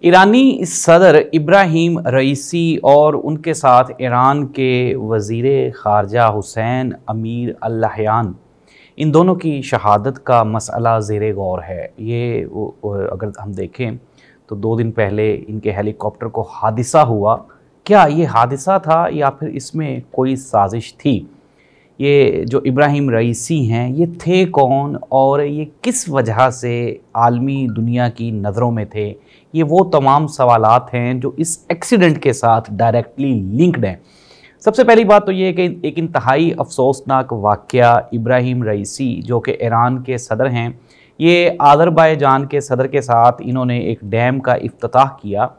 ईरानी सदर इब्राहिम रईसी और उनके साथ ईरान के वज़ीर ख़ारजा हुसैन अमीर अल-नहयान, इन दोनों की शहादत का मसला ज़ेरे गौर है। ये अगर हम देखें तो 2 दिन पहले इनके हेलीकॉप्टर को हादसा हुआ। क्या ये हादसा था या फिर इसमें कोई साजिश थी? ये जो इब्राहिम रईसी हैं, ये थे कौन और ये किस वजह से आलमी दुनिया की नज़रों में थे? ये वो तमाम सवालात हैं जो इस एक्सीडेंट के साथ डायरेक्टली लिंक्ड हैं। सबसे पहली बात तो ये है कि एक इंतहाई अफसोसनाक वाक़या इब्राहिम रईसी जो कि ईरान के सदर हैं, ये आज़रबाईजान के सदर के साथ इन्होंने एक डैम का इफ्तिताह किया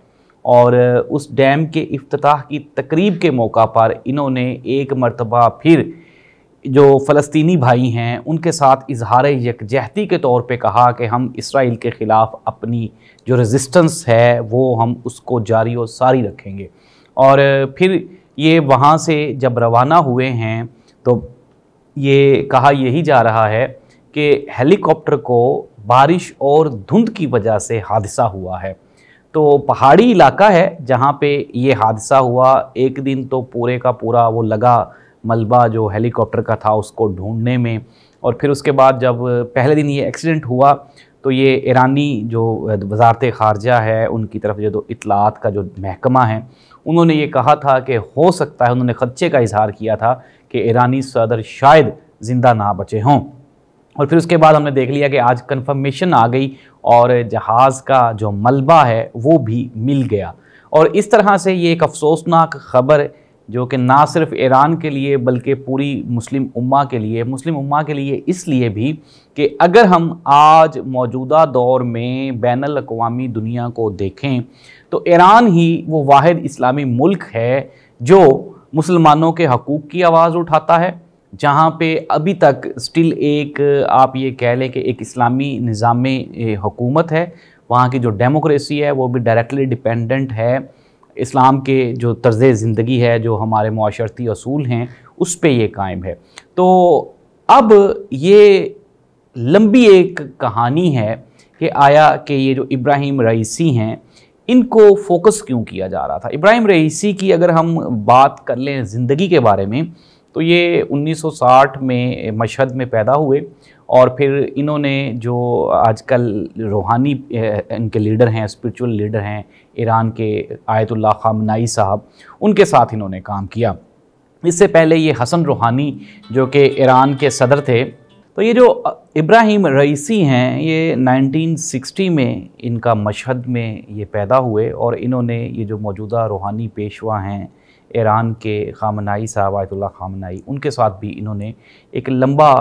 और उस डैम के इफ्तिताह की तकरीब के मौका पर इन्होंने एक मरतबा फिर जो फ़लस्तीनी भाई हैं उनके साथ इजहार यकजहती के तौर पे कहा कि हम इसराइल के ख़िलाफ़ अपनी जो रेजिस्टेंस है वो हम उसको जारी और सारी रखेंगे। और फिर ये वहाँ से जब रवाना हुए हैं तो ये कहा यही जा रहा है कि हेलीकॉप्टर को बारिश और धुंध की वजह से हादसा हुआ है। तो पहाड़ी इलाका है जहाँ पे ये हादसा हुआ। एक दिन तो पूरे का पूरा वो लगा मलबा जो हेलीकॉप्टर का था उसको ढूंढने में, और फिर उसके बाद जब पहले दिन ये एक्सीडेंट हुआ तो ये ईरानी जो वज़ारत ख़ारजा है उनकी तरफ जो इत्तलात का जो महकमा है उन्होंने ये कहा था कि हो सकता है, उन्होंने ख़दशे का इजहार किया था कि ईरानी सदर शायद ज़िंदा ना बचे हों। और फिर उसके बाद हमने देख लिया कि आज कन्फर्मेशन आ गई और जहाज़ का जो मलबा है वो भी मिल गया। और इस तरह से ये एक अफसोसनाक ख़बर जो कि ना सिर्फ ईरान के लिए बल्कि पूरी मुस्लिम उम्मा के लिए इसलिए भी कि अगर हम आज मौजूदा दौर में बैनुल अक़वामी दुनिया को देखें तो ईरान ही वो वाहिद इस्लामी मुल्क है जो मुसलमानों के हकूक़ की आवाज़ उठाता है, जहाँ पे अभी तक स्टिल एक आप ये कह लें कि एक इस्लामी निज़ाम हुकूमत है। वहाँ की जो डेमोक्रेसी है वो भी डायरेक्टली डिपेंडेंट है इस्लाम के जो तर्ज़ ज़िंदगी है, जो हमारे मुआशरती असूल हैं उस पे ये कायम है। तो अब ये लंबी एक कहानी है कि आया कि ये जो इब्राहिम रईसी हैं इनको फोकस क्यों किया जा रहा था। इब्राहिम रईसी की अगर हम बात कर लें ज़िंदगी के बारे में तो ये 1960 में मशहद में पैदा हुए और फिर इन्होंने जो आजकल रूहानी इनके लीडर हैं, स्पिरिचुअल लीडर हैं ईरान के आयतुल्लाह ख़ामनाई साहब, उनके साथ इन्होंने काम किया। इससे पहले ये हसन रूहानी जो कि ईरान के सदर थे। तो ये जो इब्राहिम रईसी हैं ये 1960 में इनका मशहद में ये पैदा हुए और इन्होंने ये जो मौजूदा रूहानी पेशवा हैं ईरान के ख़ामनाई साहब आयतुल्लाह ख़ामनाई, उनके साथ भी इन्होंने एक लंबा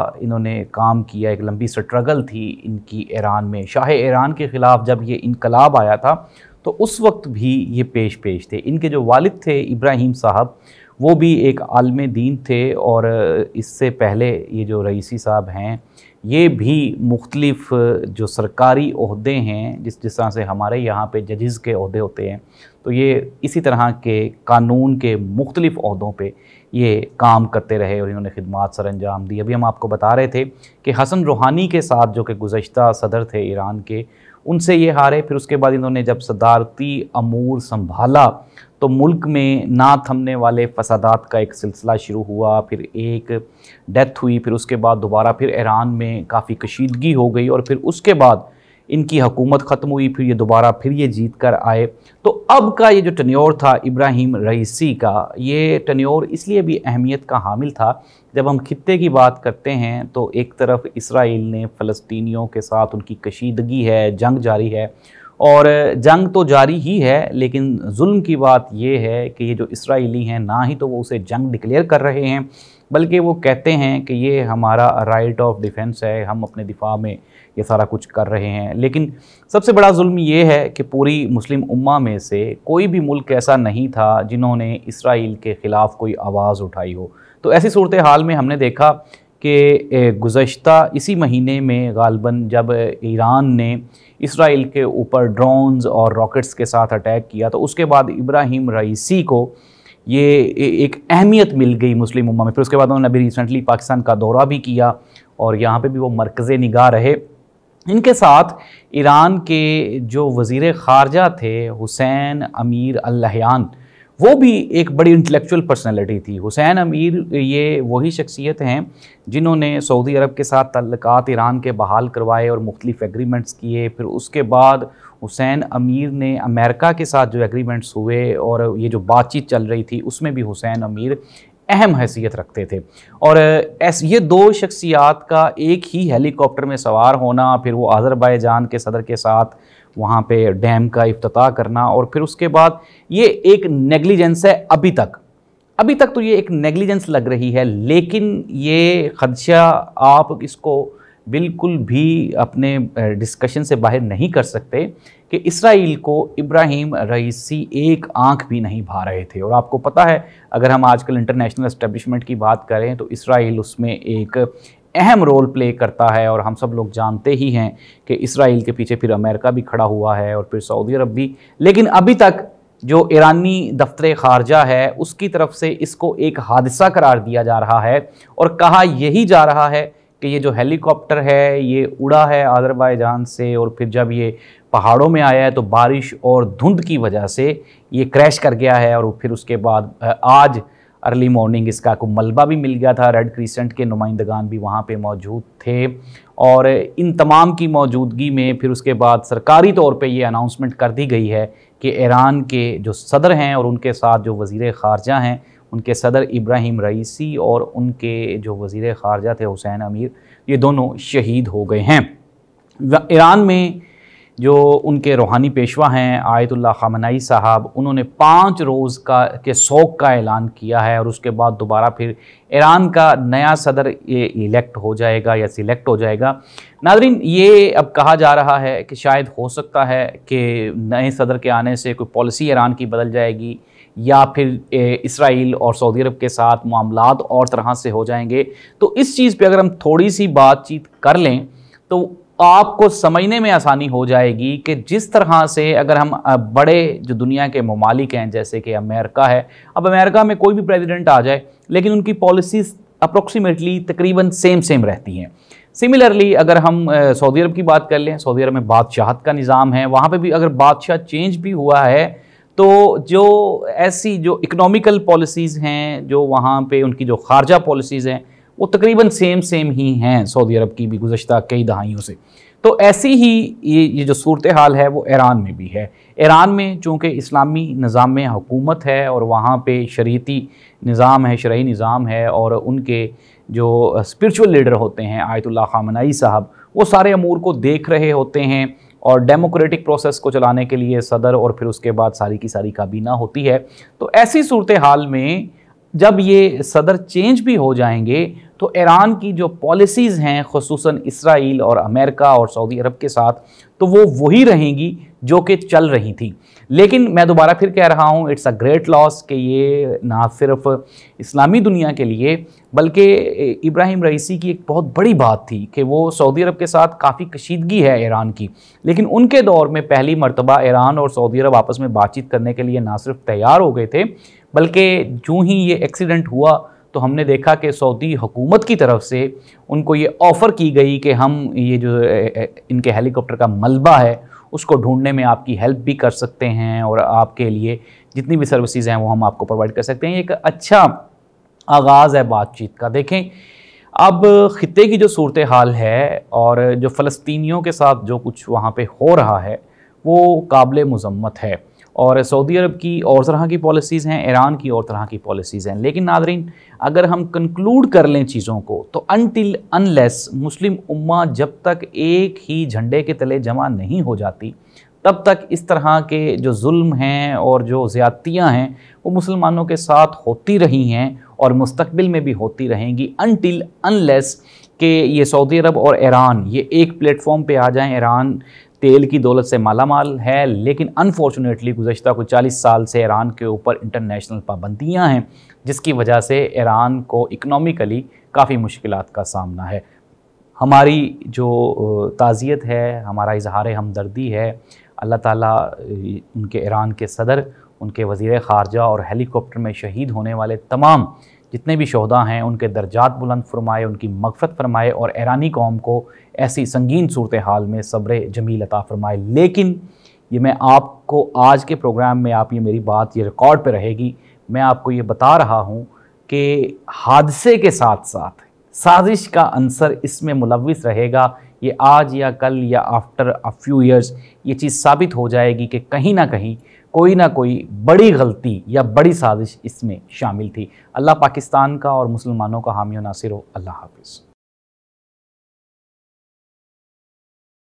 काम किया। एक लंबी स्ट्रगल थी इनकी ईरान में। शाह ईरान के ख़िलाफ़ जब ये इनकलाब आया था तो उस वक्त भी ये पेश थे। इनके जो वालिद थे इब्राहिम साहब वो भी एक आलिम दीन थे और इससे पहले ये जो रईसी साहब हैं ये भी मुख्तलिफ़ जो सरकारी ओहदे हैं जिस तरह से हमारे यहाँ पे जजेस के ओहदे होते हैं, तो ये इसी तरह के कानून के मुख्तलिफ़ ओहदों पे ये काम करते रहे और इन्होंने खिदमात सर अंजाम दी। अभी हम आपको बता रहे थे कि हसन रूहानी के साथ जो कि गुज़श्ता सदर थे ईरान के, उनसे ये हारे। फिर उसके बाद इन्होंने जब सदारती अमूर संभाला तो मुल्क में ना थमने वाले फसादात का एक सिलसिला शुरू हुआ। फिर एक डेथ हुई, फिर उसके बाद दोबारा फिर ईरान में काफ़ी कशीदगी हो गई और फिर उसके बाद इनकी हुकूमत ख़त्म हुई। फिर ये दोबारा फिर ये जीत कर आए। तो अब का ये जो टन्योर था इब्राहिम रईसी का, ये टन्योर इसलिए भी अहमियत का हामिल था। जब हम खित्ते की बात करते हैं तो एक तरफ इसराइल ने फ़लस्तीनियों के साथ उनकी कशीदगी है, जंग जारी है और जंग तो जारी ही है, लेकिन जुल्म की बात ये है कि ये जो इसराइली हैं ना ही तो वो उसे जंग डिक्लेयर कर रहे हैं बल्कि वो कहते हैं कि ये हमारा राइट ऑफ डिफेंस है, हम अपने दिफा में ये सारा कुछ कर रहे हैं। लेकिन सबसे बड़ा जुल्म ये है कि पूरी मुस्लिम उम्मा में से कोई भी मुल्क ऐसा नहीं था जिन्होंने इसराइल के ख़िलाफ़ कोई आवाज़ उठाई हो। तो ऐसी सूरत हाल में हमने देखा कि गुज़श्ता इसी महीने में गालबन जब ईरान ने इसराइल के ऊपर ड्रोन्स और रॉकेट्स के साथ अटैक किया तो उसके बाद इब्राहिम रईसी को ये एक अहमियत मिल गई मुस्लिम उम्मा में। फिर उसके बाद उन्होंने अभी रिसेंटली पाकिस्तान का दौरा भी किया और यहाँ पे भी वो मरकज़ निगाह रहे। इनके साथ ईरान के जो वज़ीर ख़ारजा थे हुसैन अमीर अल-नहयान, वो भी एक बड़ी इंटेलेक्चुअल पर्सनैलिटी थी। हुसैन अमीर ये वही शख्सियत हैं जिन्होंने सऊदी अरब के साथ ताल्लुकात ईरान के बहाल करवाए और मुख्तलिफ एग्रीमेंट्स किए। फिर उसके बाद हुसैन अमीर ने अमेरिका के साथ जो एग्रीमेंट्स हुए और ये जो बातचीत चल रही थी उसमें भी हुसैन अमीर अहम हैसियत रखते थे। और ये दो शख्सियात का एक ही हेलीकॉप्टर में सवार होना, फिर वो अज़रबैजान के सदर के साथ वहाँ पे डैम का इफ्तिताह करना, और फिर उसके बाद ये एक नेग्लिजेंस है अभी तक तो ये एक नेग्लिजेंस लग रही है, लेकिन ये खदशा आप इसको बिल्कुल भी अपने डिस्कशन से बाहर नहीं कर सकते कि इसराइल को इब्राहिम रईसी एक आंख भी नहीं भा रहे थे। और आपको पता है, अगर हम आजकल इंटरनेशनल एस्टेब्लिशमेंट की बात करें तो इसराइल उसमें एक अहम रोल प्ले करता है, और हम सब लोग जानते ही हैं कि इसराइल के पीछे फिर अमेरिका भी खड़ा हुआ है और फिर सऊदी अरब भी। लेकिन अभी तक जो ईरानी दफ्तर ख़ारजा है उसकी तरफ से इसको एक हादसा करार दिया जा रहा है, और कहा यही जा रहा है कि ये जो हेलीकॉप्टर है ये उड़ा है अज़रबैजान से, और फिर जब ये पहाड़ों में आया है तो बारिश और धुंध की वजह से ये क्रैश कर गया है। और फिर उसके बाद आज अर्ली मॉर्निंग इसका को मलबा भी मिल गया था। रेड क्रिसेंट के नुमाइंदगान भी वहाँ पे मौजूद थे, और इन तमाम की मौजूदगी में फिर उसके बाद सरकारी तौर पे ये अनाउंसमेंट कर दी गई है कि ईरान के जो सदर हैं और उनके साथ जो वज़ीर ख़ारजा हैं, उनके सदर इब्राहिम रईसी और उनके जो वज़ीर ख़ारजा थे हुसैन अमीर, ये दोनों शहीद हो गए हैं। ईरान में जो उनके रूहानी पेशवा हैं आयतुल्लाह ख़ामेनी साहब, उन्होंने 5 रोज़ के शोक का ऐलान किया है, और उसके बाद दोबारा फिर ईरान का नया सदर ये इलेक्ट हो जाएगा या सिलेक्ट हो जाएगा। नाज़रीन, ये अब कहा जा रहा है कि शायद हो सकता है कि नए सदर के आने से कोई पॉलिसी ईरान की बदल जाएगी, या फिर इसराइल और सऊदी अरब के साथ मामलात और तरह से हो जाएंगे। तो इस चीज़ पे अगर हम थोड़ी सी बातचीत कर लें तो आपको समझने में आसानी हो जाएगी कि जिस तरह से अगर हम बड़े जो दुनिया के ममालिक हैं जैसे कि अमेरिका है, अब अमेरिका में कोई भी प्रेसिडेंट आ जाए लेकिन उनकी पॉलिसीज़ अप्रोक्सीमेटली तकरीबन सेम रहती हैं। सिमिलरली अगर हम सऊदी अरब की बात कर लें, सऊदी अरब में बादशाहत का निज़ाम है, वहाँ पे भी अगर बादशाह चेंज भी हुआ है तो जो ऐसी जो इकोनॉमिकल पॉलिसीज़ हैं, जो वहाँ पे उनकी जो ख़ारजा पॉलिसीज़ हैं, वो तकरीबन सेम ही हैं सऊदी अरब की भी गुज़श्ता कई दहाइयों से। तो ऐसी ही ये जो सूरत हाल है वो ईरान में भी है। ईरान में चूँकि इस्लामी निज़ाम में हुकूमत है और वहाँ पे शरीयती निज़ाम है, शरई निज़ाम है, और उनके जो स्पिरिचुअल लीडर होते हैं आयतुल्लाह ख़ामेनी साहब, वो सारे अमूर को देख रहे होते हैं, और डेमोक्रेटिक प्रोसेस को चलाने के लिए सदर और फिर उसके बाद सारी की सारी काबीना होती है। तो ऐसी सूरत हाल में जब ये सदर चेंज भी हो जाएंगे तो ईरान की जो पॉलिसीज़ हैं ख़ुसूसन इसराइल और अमेरिका और सऊदी अरब के साथ, तो वो वही रहेंगी जो कि चल रही थी। लेकिन मैं दोबारा फिर कह रहा हूँ, इट्स अ ग्रेट लॉस कि ये ना सिर्फ इस्लामी दुनिया के लिए बल्कि इब्राहिम रईसी की एक बहुत बड़ी बात थी कि वो सऊदी अरब के साथ काफ़ी कशीदगी है ईरान की, लेकिन उनके दौर में पहली मरतबा ईरान और सऊदी अरब आपस में बातचीत करने के लिए ना सिर्फ तैयार हो गए थे, बल्कि जो ही ये एक्सीडेंट हुआ तो हमने देखा कि सऊदी हुकूमत की तरफ से उनको ये ऑफ़र की गई कि हम ये जो इनके हेलीकॉप्टर का मलबा है उसको ढूंढने में आपकी हेल्प भी कर सकते हैं, और आपके लिए जितनी भी सर्विसेज हैं वो हम आपको प्रोवाइड कर सकते हैं। एक अच्छा आगाज़ है बातचीत का। देखें, अब ख़ित्ते की जो सूरत हाल है और जो फ़लस्तीनियों के साथ जो कुछ वहाँ पे हो रहा है वो काबिल मज़म्मत है, और सऊदी अरब की और तरह की पॉलिसीज़ हैं, ईरान की और तरह की पॉलिसीज़ हैं। लेकिन नाज़रीन, अगर हम कंक्लूड कर लें चीज़ों को, तो अनटिल अनलेस मुस्लिम उम्मा जब तक एक ही झंडे के तले जमा नहीं हो जाती, तब तक इस तरह के जो जुल्म हैं और जो ज़्यादतियाँ हैं वो मुसलमानों के साथ होती रही हैं और मुस्तकबिल में भी होती रहेंगी, अनटिल अनलेस कि ये सऊदी अरब और ईरान ये एक प्लेटफॉर्म पे आ जाएं। ईरान तेल की दौलत से मालामाल है, लेकिन अनफॉर्चुनेटली गुज़श्ता कुछ 40 साल से ईरान के ऊपर इंटरनेशनल पाबंदियाँ हैं, जिसकी वजह से ईरान को इकनॉमिकली काफ़ी मुश्किलात का सामना है। हमारी जो ताज़ियत है, हमारा इजहार हमदर्दी है, अल्लाह ताला उनके ईरान के सदर, उनके वज़ीर ख़ारजा और हेलीकॉप्टर में शहीद होने वाले तमाम जितने भी शोहदा हैं उनके दर्जात बुलंद फरमाए, उनकी मग़फ़रत फरमाए, और ईरानी कौम को ऐसी संगीन सूरत हाल में सब्र जमील अता फरमाए। लेकिन ये मैं आपको आज के प्रोग्राम में, आप ये मेरी बात ये रिकॉर्ड पे रहेगी, मैं आपको ये बता रहा हूँ कि हादसे के साथ साथ साजिश का अंसर इसमें मुलव्विस रहेगा। ये आज या कल या आफ्टर अ फ्यू ईयर्स ये चीज़ साबित हो जाएगी कि कहीं ना कहीं कोई ना कोई बड़ी गलती या बड़ी साजिश इसमें शामिल थी। अल्लाह पाकिस्तान का और मुसलमानों का हामी और नासिर हो। अल्लाह हाफिज़।